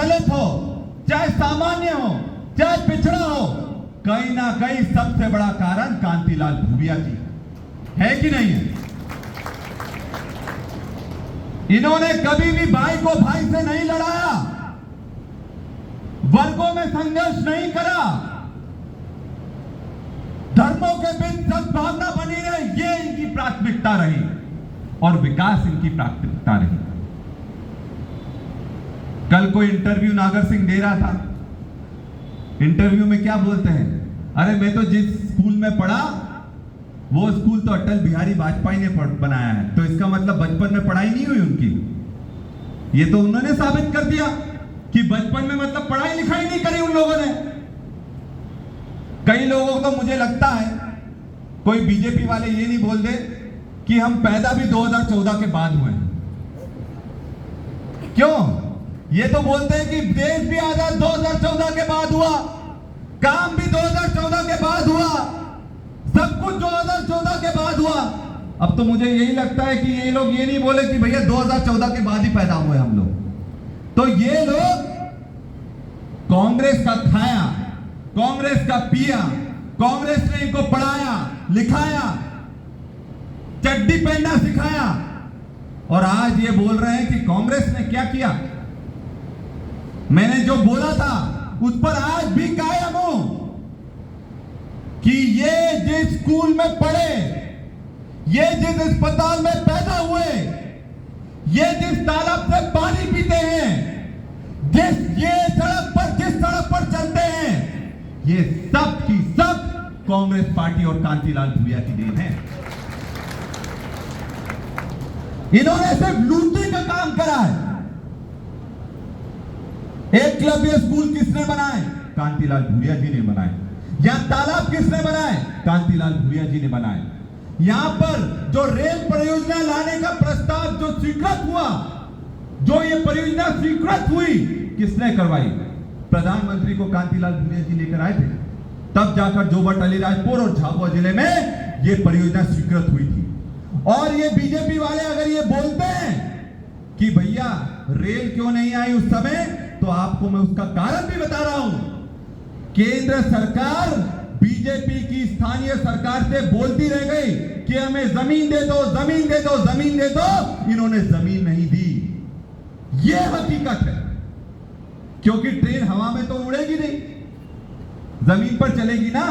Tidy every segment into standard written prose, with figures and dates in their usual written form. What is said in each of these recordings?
दलित हो, चाहे सामान्य हो, चाहे पिछड़ा हो, कहीं ना कहीं सबसे बड़ा कारण कांतिलाल भूरिया जी है कि नहीं है? इन्होंने कभी भी भाई को भाई से नहीं लड़ाया, वर्गों में संघर्ष नहीं करा, धर्मों के बीच सद्भावना बनी रही, ये इनकी प्राथमिकता रही और विकास इनकी प्राथमिकता रही। कल कोई इंटरव्यू नागर सिंह दे रहा था, इंटरव्यू में क्या बोलते हैं, अरे मैं तो जिस स्कूल में पढ़ा वो स्कूल तो अटल बिहारी वाजपेयी ने बनाया है, तो इसका मतलब बचपन में पढ़ाई नहीं हुई उनकी। ये तो उन्होंने साबित कर दिया कि बचपन में मतलब पढ़ाई लिखाई नहीं करी उन लोगों ने। कई लोगों को तो मुझे लगता है कोई बीजेपी वाले ये नहीं बोल दे कि हम पैदा भी 2014 के बाद हुए हैं। क्यों? ये तो बोलते हैं कि देश भी आजाद 2014 के बाद हुआ, काम भी 2014 के बाद हुआ, सब कुछ 2014 के बाद हुआ। अब तो मुझे यही लगता है कि ये लोग ये नहीं बोले कि भैया 2014 के बाद ही पैदा हुए हम लोग। तो ये लोग कांग्रेस का खाया, कांग्रेस का पिया, कांग्रेस ने इनको पढ़ाया लिखाया, चड्डी पहनना सिखाया, और आज ये बोल रहे हैं कि कांग्रेस ने क्या किया। मैंने जो बोला था उस पर आज भी कायम हूं कि ये जिस स्कूल में पढ़े, ये जिस अस्पताल में पैदा हुए, ये जिस तालाब से पानी पीते हैं, जिस सड़क पर चलते हैं, ये सब की सब कांग्रेस पार्टी और कांतिलाल भूरिया की देन है। इन्होंने सिर्फ लूटने का काम करा है। एकलव्य स्कूल किसने बनाए? कांतिलाल भूरिया जी ने बनाए। यहां तालाब किसने बनाए? कांतिलाल भूरिया जी ने बनाए। यहां पर जो रेल परियोजना लाने का प्रस्ताव जो स्वीकृत हुआ, जो ये परियोजना स्वीकृत हुई, किसने करवाई? प्रधानमंत्री को कांतिलाल भूरिया जी लेकर आए थे, तब जाकर जोबट अलीराजपुर और झाबुआ जिले में ये परियोजना स्वीकृत हुई थी। और ये बीजेपी वाले अगर ये बोलते हैं कि भैया रेल क्यों नहीं आई उस समय, तो आपको मैं उसका कारण भी बता रहा हूं। केंद्र सरकार बीजेपी की स्थानीय सरकार से बोलती रह गई कि हमें जमीन दे दो, जमीन दे दो, जमीन दे दो, इन्होंने जमीन नहीं दी। यह हकीकत है, क्योंकि ट्रेन हवा में तो उड़ेगी नहीं, जमीन पर चलेगी ना,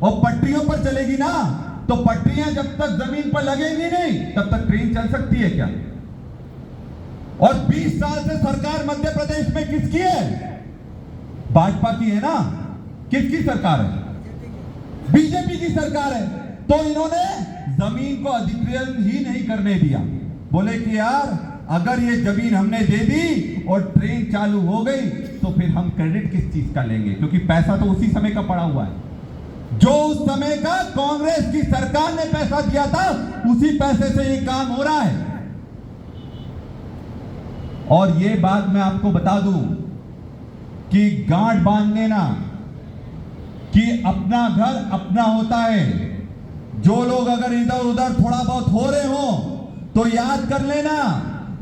और पटरियों पर चलेगी ना, तो पटरियां जब तक जमीन पर लगेगी नहीं तब तक ट्रेन चल सकती है क्या? और 20 साल से सरकार मध्य प्रदेश में किसकी है? भाजपा की है ना। किसकी सरकार है? बीजेपी की सरकार है। तो इन्होंने जमीन को अधिग्रहण ही नहीं करने दिया। बोले कि यार अगर ये जमीन हमने दे दी और ट्रेन चालू हो गई तो फिर हम क्रेडिट किस चीज का लेंगे, क्योंकि पैसा तो उसी समय का पड़ा हुआ है। जो उस समय का कांग्रेस की सरकार ने पैसा दिया था, उसी पैसे से ये काम हो रहा है। और ये बात मैं आपको बता दूं कि गांठ बांध लेना कि अपना घर अपना होता है। जो लोग अगर इधर उधर थोड़ा बहुत हो रहे हो तो याद कर लेना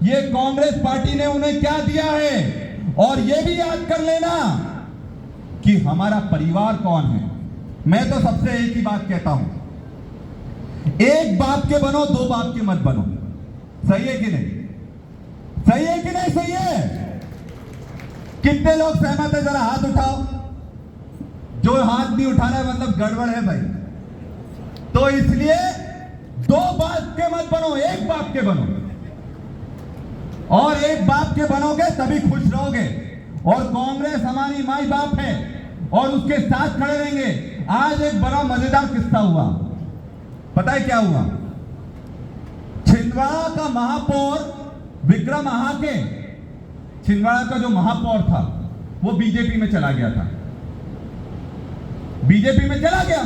ये कांग्रेस पार्टी ने उन्हें क्या दिया है, और ये भी याद कर लेना कि हमारा परिवार कौन है। मैं तो सबसे एक ही बात कहता हूं, एक बाप के बनो, दो बाप के मत बनो। सही है कि नहीं? सही है कि नहीं? सही है? कितने लोग सहमत है? जरा हाथ उठाओ। जो हाथ नहीं उठाना है मतलब गड़बड़ है भाई। तो इसलिए दो बाप के मत बनो, एक बाप के बनो। और एक बाप के बनोगे तभी खुश रहोगे। और कांग्रेस हमारी माई बाप है और उसके साथ खड़े रहेंगे। आज एक बड़ा मजेदार किस्सा हुआ, पता है क्या हुआ? छिंदवाड़ा का महापौर विक्रम आहाके, छिंदवाड़ा का जो महापौर था वो बीजेपी में चला गया था, बीजेपी में चला गया।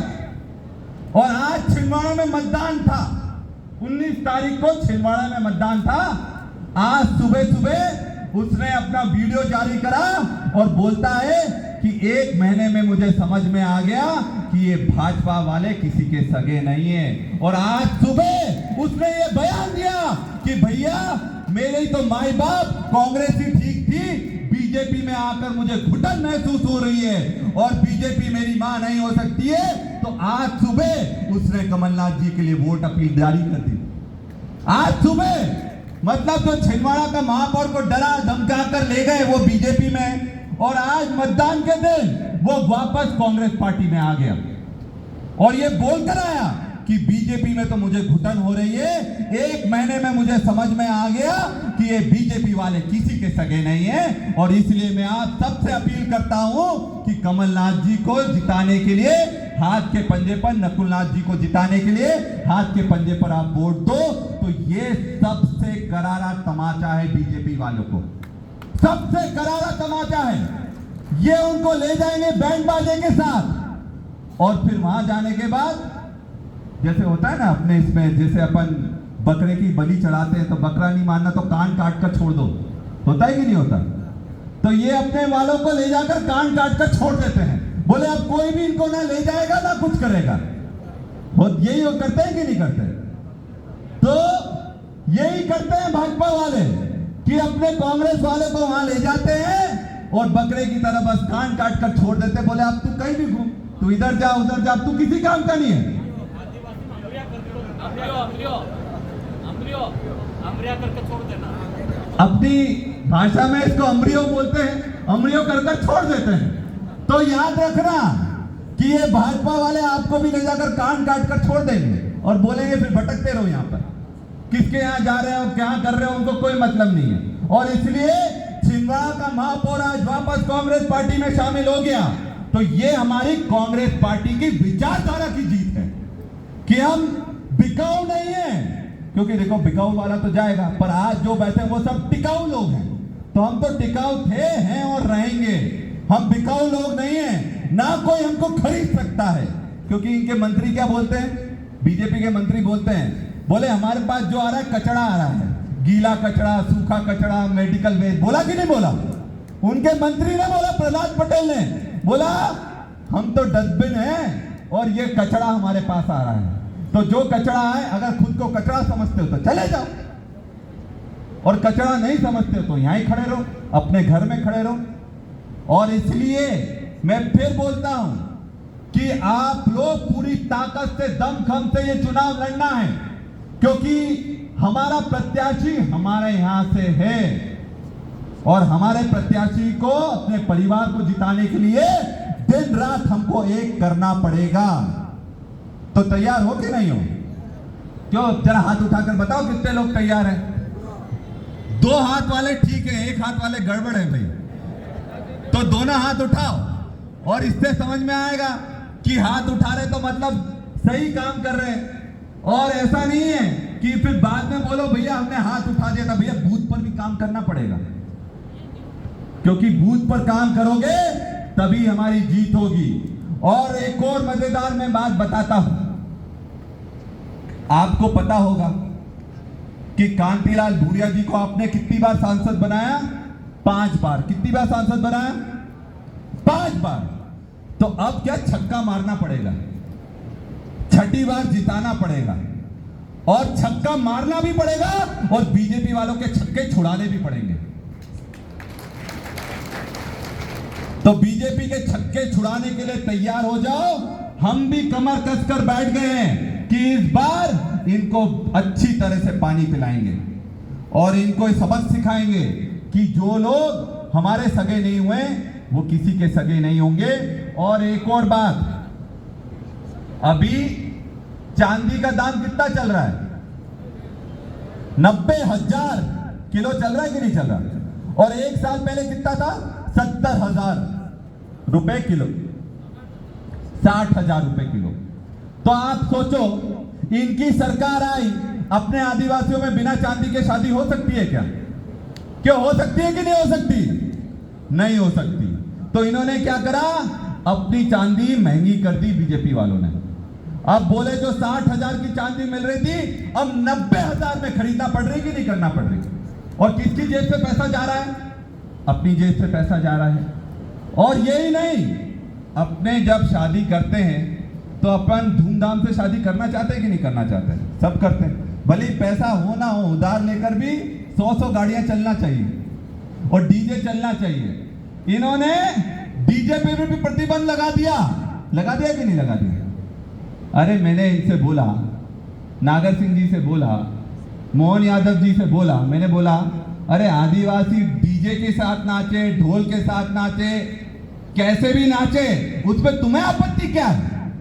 और आज छिंदवाड़ा में मतदान था, 19 तारीख को छिंदवाड़ा में मतदान था। आज सुबह सुबह उसने अपना वीडियो जारी करा और बोलता है कि 1 महीने में मुझे समझ में आ गया कि ये भाजपा वाले किसी के सगे नहीं है। और आज सुबह उसने ये बयान दिया कि भैया मेरे तो माई बाप कांग्रेस ही ठीक थी, बीजेपी में आकर मुझे घुटन महसूस हो रही है और बीजेपी मेरी मां नहीं हो सकती है, तो आज सुबह उसने कमलनाथ जी के लिए वोट अपील जारी कर दी। आज सुबह मतलब जो छिंदवाड़ा का महापौर को डरा धमका कर ले गए वो बीजेपी में, और आज मतदान के दिन वो वापस कांग्रेस पार्टी में आ गया और ये बोलकर आया कि बीजेपी में तो मुझे घुटन हो रही है। एक महीने में मुझे समझ में आ गया कि ये बीजेपी वाले किसी के सगे नहीं है, और इसलिए मैं आप सबसे अपील करता हूं कि कमलनाथ जी को जिताने के लिए हाथ के पंजे पर, नकुलनाथ जी को जिताने के लिए हाथ के पंजे पर आप वोट दो। तो ये सबसे करारा तमाचा है बीजेपी वालों को, सबसे करारा तमाचा है। ये उनको ले जाएंगे बैंड बाजे के साथ, और फिर वहां जाने के बाद जैसे होता है ना अपने इसमें, जैसे अपन बकरे की बलि चढ़ाते हैं तो बकरा नहीं मारना तो कान काट कर छोड़ दो, होता है कि नहीं होता? तो ये अपने वालों को ले जाकर कान काट कर छोड़ देते हैं, बोले अब कोई भी इनको ना ले जाएगा ना कुछ करेगा। यही वो करते हैं कि नहीं करते? तो यही करते हैं भाजपा वाले कि अपने कांग्रेस वाले को वहां ले जाते हैं और बकरे की तरह बस कान काट कर छोड़ देते हैं, बोले अब तू कहीं भी घूम, तू इधर जा उधर जा, तू किसी काम का नहीं है। करके छोड़ देना, अपनी भाषा में इसको अमरियो बोलते हैं, अमरियो कर छोड़ देते हैं। तो याद रखना कि ये भाजपा वाले आपको भी ले जाकर कान काट कर छोड़ देंगे और बोलेंगे फिर भटकते रहो, यहाँ पर किसके यहाँ जा रहे हो क्या कर रहे हो उनको कोई मतलब नहीं है। और इसलिए छिंदवाड़ा का महापौर आज वापस कांग्रेस पार्टी में शामिल हो गया, तो ये हमारी कांग्रेस पार्टी की विचारधारा की जीत है कि हम बिकाऊ नहीं है, क्योंकि देखो बिकाऊ वाला तो जाएगा, पर आज जो बैठे हैं वो सब टिकाऊ लोग हैं। तो हम तो टिकाऊ थे, हैं और रहेंगे, हम बिकाऊ लोग नहीं हैं, ना कोई हमको खरीद सकता है। क्योंकि इनके मंत्री क्या बोलते हैं, बीजेपी के मंत्री बोलते हैं, बोले हमारे पास जो आ रहा है कचरा आ रहा है, गीला कचरा, सूखा कचरा, मेडिकल वेस्ट। बोला कि नहीं बोला? उनके मंत्री ने बोला, प्रहलाद पटेल ने बोला हम तो डस्टबिन है और ये कचरा हमारे पास आ रहा है। तो जो कचरा है, अगर खुद को कचरा समझते हो तो चले जाओ, और कचरा नहीं समझते हो तो यहां ही खड़े रहो, अपने घर में खड़े रहो। और इसलिए मैं फिर बोलता हूं कि आप लोग पूरी ताकत से, दमखम से ये चुनाव लड़ना है, क्योंकि हमारा प्रत्याशी हमारे यहां से है, और हमारे प्रत्याशी को, अपने परिवार को जिताने के लिए दिन रात हमको एक करना पड़ेगा। तो तैयार हो कि नहीं हो? क्यों, जरा हाथ उठाकर बताओ कितने लोग तैयार हैं? दो हाथ वाले ठीक है, एक हाथ वाले गड़बड़ है भाई, तो दोनों हाथ उठाओ। और इससे समझ में आएगा कि हाथ उठा रहे तो मतलब सही काम कर रहे हैं, और ऐसा नहीं है कि फिर बाद में बोलो भैया हमने हाथ उठा दिया था। भैया बूथ पर भी काम करना पड़ेगा, क्योंकि बूथ पर काम करोगे तभी हमारी जीत होगी। और एक और मजेदार मैं बात बताता हूं, आपको पता होगा कि कांतिलाल भूरिया जी को आपने कितनी बार सांसद बनाया? 5 बार। कितनी बार सांसद बनाया? 5 बार। तो अब क्या छक्का मारना पड़ेगा, छठी बार जिताना पड़ेगा, और छक्का मारना भी पड़ेगा और बीजेपी वालों के छक्के छुड़ाने भी पड़ेंगे। तो बीजेपी के छक्के छुड़ाने के लिए तैयार हो जाओ। हम भी कमर कसकर बैठ गए हैं कि इस बार इनको अच्छी तरह से पानी पिलाएंगे और इनको सबक सिखाएंगे कि जो लोग हमारे सगे नहीं हुए वो किसी के सगे नहीं होंगे। और एक और बात, अभी चांदी का दाम कितना चल रहा है? 90,000 किलो चल रहा है कि नहीं चल रहा? और एक साल पहले कितना था? 70,000 रुपए किलो, 60,000 रुपए किलो। तो आप सोचो, इनकी सरकार आई, अपने आदिवासियों में बिना चांदी के शादी हो सकती है क्या? क्यों हो सकती है कि नहीं हो सकती? नहीं हो सकती। तो इन्होंने क्या करा, अपनी चांदी महंगी कर दी बीजेपी वालों ने। अब बोले जो 60,000 की चांदी मिल रही थी अब 90,000 में खरीदना पड़ रही कि नहीं करना पड़ रही? और किसकी जेब से पैसा जा रहा है? अपनी जेब से पैसा जा रहा है। और यही नहीं, अपने जब शादी करते हैं तो अपन धूमधाम से शादी करना चाहते हैं कि नहीं करना चाहते हैं? सब करते हैं, भले पैसा हो ना हो, उधार लेकर भी 100 गाड़ियां चलना चाहिए और डीजे चलना चाहिए। इन्होंने बीजेपी पे भी प्रतिबंध लगा दिया कि नहीं लगा दिया? अरे मैंने इनसे बोला, नागर सिंह जी से बोला, मोहन यादव जी से बोला, मैंने बोला अरे आदिवासी डीजे के साथ नाचे, ढोल के साथ नाचे, कैसे भी नाचे, उस पर तुम्हें आपत्ति क्या है?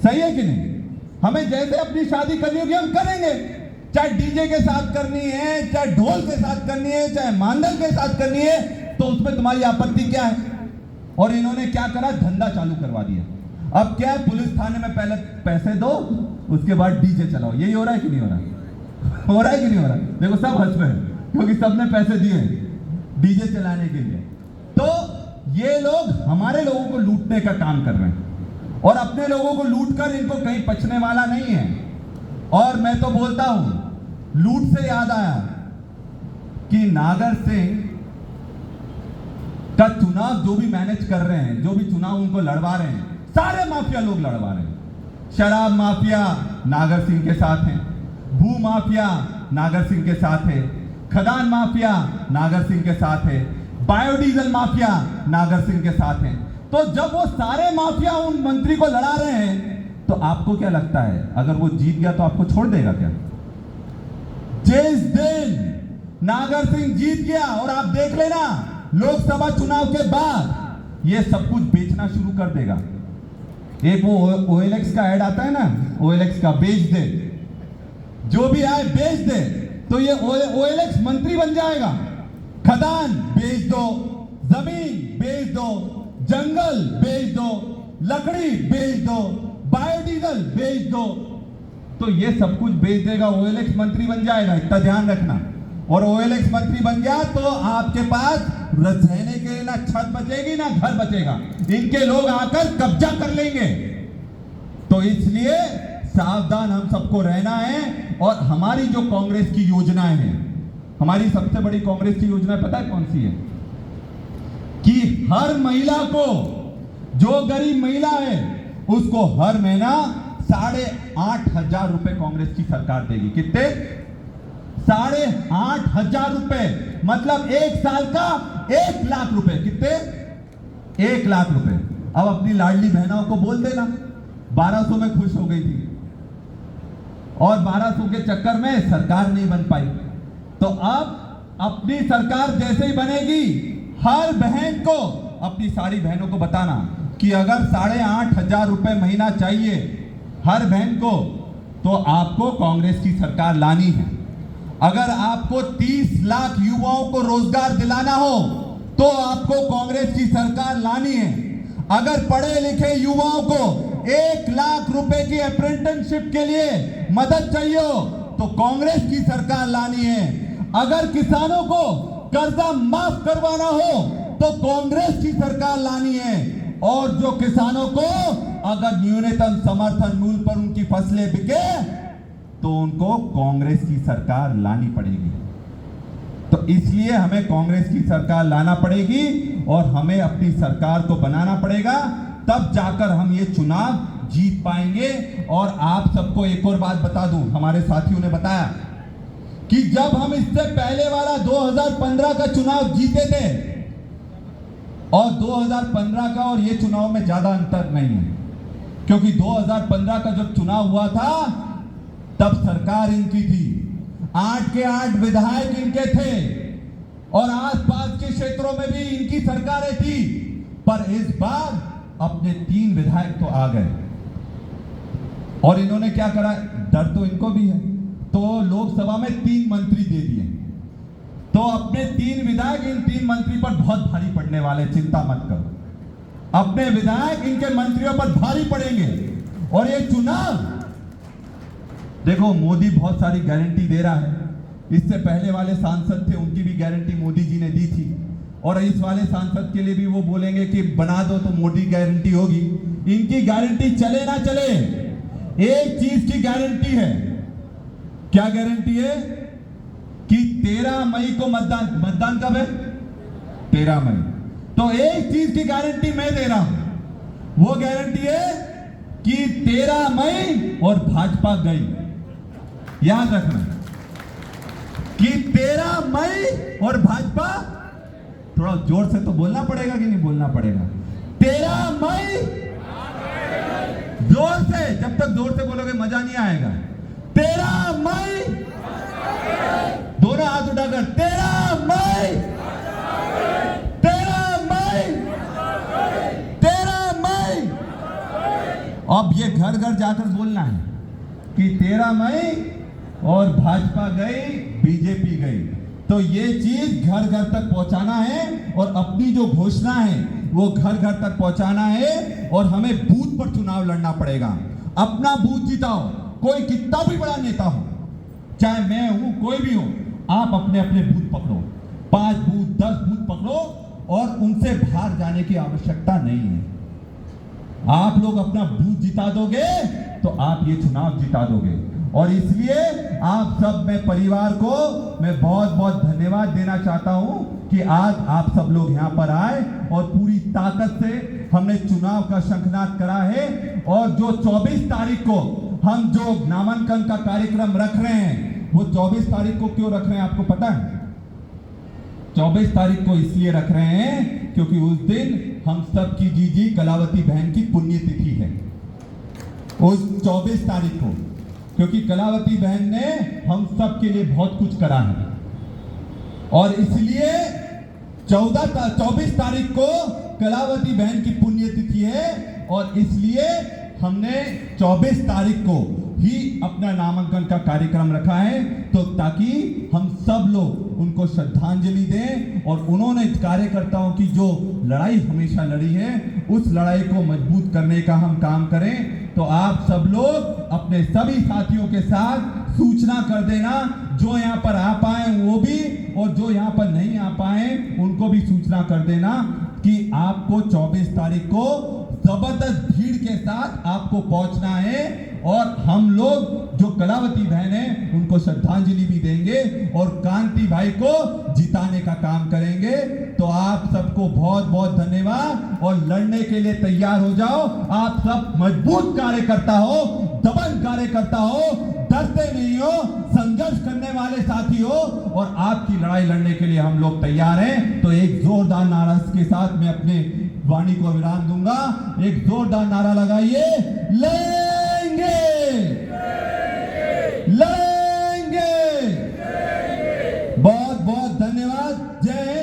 सही है कि नहीं? हमें जैसे अपनी शादी करनी होगी हम करेंगे, चाहे डीजे के साथ करनी है, चाहे ढोल के साथ करनी है, चाहे मांदल के साथ करनी है, तो उसमें तुम्हारी आपत्ति क्या है? और इन्होंने क्या करा, धंधा चालू करवा दिया। अब क्या है, पुलिस थाने में पहले पैसे दो, उसके बाद डीजे चलाओ। यही हो रहा है कि नहीं हो रहा? हो रहा है कि नहीं हो रहा? देखो सब हंस रहे हैं क्योंकि सबने पैसे दिए डीजे चलाने के लिए। तो ये लोग हमारे लोगों को लूटने का काम कर रहे हैं और अपने लोगों को लूटकर इनको कहीं पचने वाला नहीं है। और मैं तो बोलता हूं, लूट से याद आया कि नागर सिंह का चुनाव जो भी मैनेज कर रहे हैं, जो भी चुनाव उनको लड़वा रहे हैं, सारे माफिया लोग लड़वा रहे हैं। शराब माफिया नागर सिंह के साथ है, भू माफिया नागर सिंह के साथ है, खदान माफिया नागर सिंह के साथ है, बायोडीजल माफिया नागर सिंह के साथ है। तो जब वो सारे माफिया उन मंत्री को लड़ा रहे हैं, तो आपको क्या लगता है, अगर वो जीत गया तो आपको छोड़ देगा क्या? जिस दिन नागर सिंह जीत गया, और आप देख लेना लोकसभा चुनाव के बाद ये सब कुछ बेचना शुरू कर देगा। एक वो OLX का ऐड आता है ना, OLX का, बेच दे, जो भी आए बेच दे, तो ये OLX मंत्री बन जाएगा। खदान बेच दो, जमीन बेच दो, जंगल बेच दो, लकड़ी बेच दो, बायोडीजल बेच दो, तो ये सब कुछ बेच देगा, OLX मंत्री बन जाएगा। इतना ध्यान रखना। और OLX मंत्री बन गया तो आपके पास रहने के लिए ना छत बचेगी ना घर बचेगा, इनके लोग आकर कब्जा कर लेंगे। तो इसलिए सावधान हम सबको रहना है। और हमारी जो कांग्रेस की योजनाएं हैं, हमारी सबसे बड़ी कांग्रेस की योजना पता है कौन सी है? कि हर महिला को, जो गरीब महिला है उसको हर महीना 8,500 रुपए कांग्रेस की सरकार देगी। कितने? 8,500 रुपए, मतलब एक साल का 1 लाख रुपए। कितने? 1 लाख रुपए। अब अपनी लाडली बहनों को बोल देना, 1200 में खुश हो गई थी और 1200 के चक्कर में सरकार नहीं बन पाई, तो अब अपनी सरकार जैसे ही बनेगी, हर बहन को, अपनी सारी बहनों को बताना कि अगर 8,500 रुपए महीना चाहिए हर बहन को, तो आपको कांग्रेस की सरकार लानी है। अगर आपको 30 लाख युवाओं को रोजगार दिलाना हो, तो आपको कांग्रेस की सरकार लानी है। अगर पढ़े लिखे युवाओं को 1 लाख रुपए की अप्रेंटिसशिप के लिए मदद चाहिए हो, तो कांग्रेस की सरकार लानी है। अगर किसानों को कर्जा माफ करवाना हो, तो कांग्रेस की सरकार लानी है। और जो किसानों को अगर न्यूनतम समर्थन मूल्य पर उनकी फसलें बिके, तो उनको कांग्रेस की सरकार लानी पड़ेगी। तो इसलिए हमें कांग्रेस की सरकार लाना पड़ेगी और हमें अपनी सरकार को बनाना पड़ेगा, तब जाकर हम ये चुनाव जीत पाएंगे। और आप सबको एक और बात बता दूं, हमारे साथियों ने बताया कि जब हम इससे पहले वाला 2015 का चुनाव जीते थे, और 2015 का और ये चुनाव में ज्यादा अंतर नहीं है, क्योंकि 2015 का जब चुनाव हुआ था तब सरकार इनकी थी, 8 के 8 विधायक इनके थे और आसपास के क्षेत्रों में भी इनकी सरकारें थी। पर इस बार अपने 3 विधायक तो आ गए और इन्होंने क्या करा, डर तो इनको भी है, तो लोकसभा में 3 मंत्री दे दिए। तो अपने 3 विधायक इन 3 मंत्री पर बहुत भारी पड़ने वाले, चिंता मत करो, अपने विधायक इनके मंत्रियों पर भारी पड़ेंगे। और ये चुनाव देखो, मोदी बहुत सारी गारंटी दे रहा है, इससे पहले वाले सांसद थे उनकी भी गारंटी मोदी जी ने दी थी, और इस वाले सांसद के लिए भी वो बोलेंगे कि बना दो तो मोदी गारंटी होगी। इनकी गारंटी चले ना चले, एक चीज की गारंटी है। क्या गारंटी है? कि 13 मई को मतदान कब है? 13 मई। तो एक चीज की गारंटी मैं दे रहा हूं, वो गारंटी है कि 13 मई और भाजपा गई। याद रखना कि 13 मई और भाजपा थोड़ा जोर से तो बोलना पड़ेगा कि नहीं बोलना पड़ेगा? 13 मई, जोर से, जब तक जोर से बोलोगे मजा नहीं आएगा। 13 मई, दोनों हाथ उठाकर 13 मई, 13 मई, 13 मई। अब ये घर घर जाकर बोलना है कि 13 मई और भाजपा गई, बीजेपी गई। तो ये चीज घर घर तक पहुंचाना है और अपनी जो घोषणा है वो घर घर तक पहुंचाना है। और हमें बूथ पर चुनाव लड़ना पड़ेगा। अपना बूथ जिताओ, कोई कितना भी बड़ा नेता हो, चाहे मैं हूं, कोई भी हो, आप अपने अपने बूथ पकड़ो, 5 बूथ 10 बूथ पकड़ो और उनसे बाहर जाने की आवश्यकता नहीं है। आप लोग अपना बूथ जिता दोगे तो आप ये चुनाव जिता दोगे। और इसलिए आप सब मैं परिवार को मैं बहुत बहुत धन्यवाद देना चाहता हूं कि आज आप सब लोग यहां पर आए और पूरी ताकत से हमने चुनाव का शंखनाद करा है। और जो 24 तारीख को हम जो नामांकन का कार्यक्रम रख रहे हैं, वो 24 तारीख को क्यों रख रहे हैं आपको पता है? 24 तारीख को इसलिए रख रहे हैं क्योंकि उस दिन हम सब की जीजी कलावती बहन की पुण्यतिथि है, उस 24 तारीख को। क्योंकि कलावती बहन ने हम सब के लिए बहुत कुछ करा है और इसलिए 24 तारीख को कलावती बहन की पुण्यतिथि है और इसलिए हमने 24 तारीख को ही अपना नामांकन का कार्यक्रम रखा है, तो ताकि हम सब लोग उनको श्रद्धांजलि दें और उन्होंने कार्यकर्ताओं की जो लड़ाई हमेशा लड़ी है उस लड़ाई को मजबूत करने का हम काम करें। तो आप सब लोग अपने सभी साथियों के साथ सूचना कर देना, जो यहाँ पर आ पाए वो भी और जो यहाँ पर नहीं आ पाए उनको भी सूचना कर देना कि आपको 24 तारीख को जबरदस्त भीड़ के साथ आपको पहुंचना है और हम लोग जो कलावती बहन है उनको श्रद्धांजलि भी देंगे और कांति भाई को जिताने का काम करेंगे। तो आप सबको बहुत बहुत धन्यवाद और लड़ने के लिए तैयार हो जाओ। आप सब मजबूत कार्यकर्ता हो, दबंग कार्यकर्ता हो, डरते नहीं हो, संघर्ष करने वाले साथी हो और आपकी लड़ाई लड़ने के लिए हम लोग तैयार हैं। तो एक जोरदार नारा के साथ मैं अपने वाणी को विराम दूंगा। एक जोरदार नारा लगाइए, ले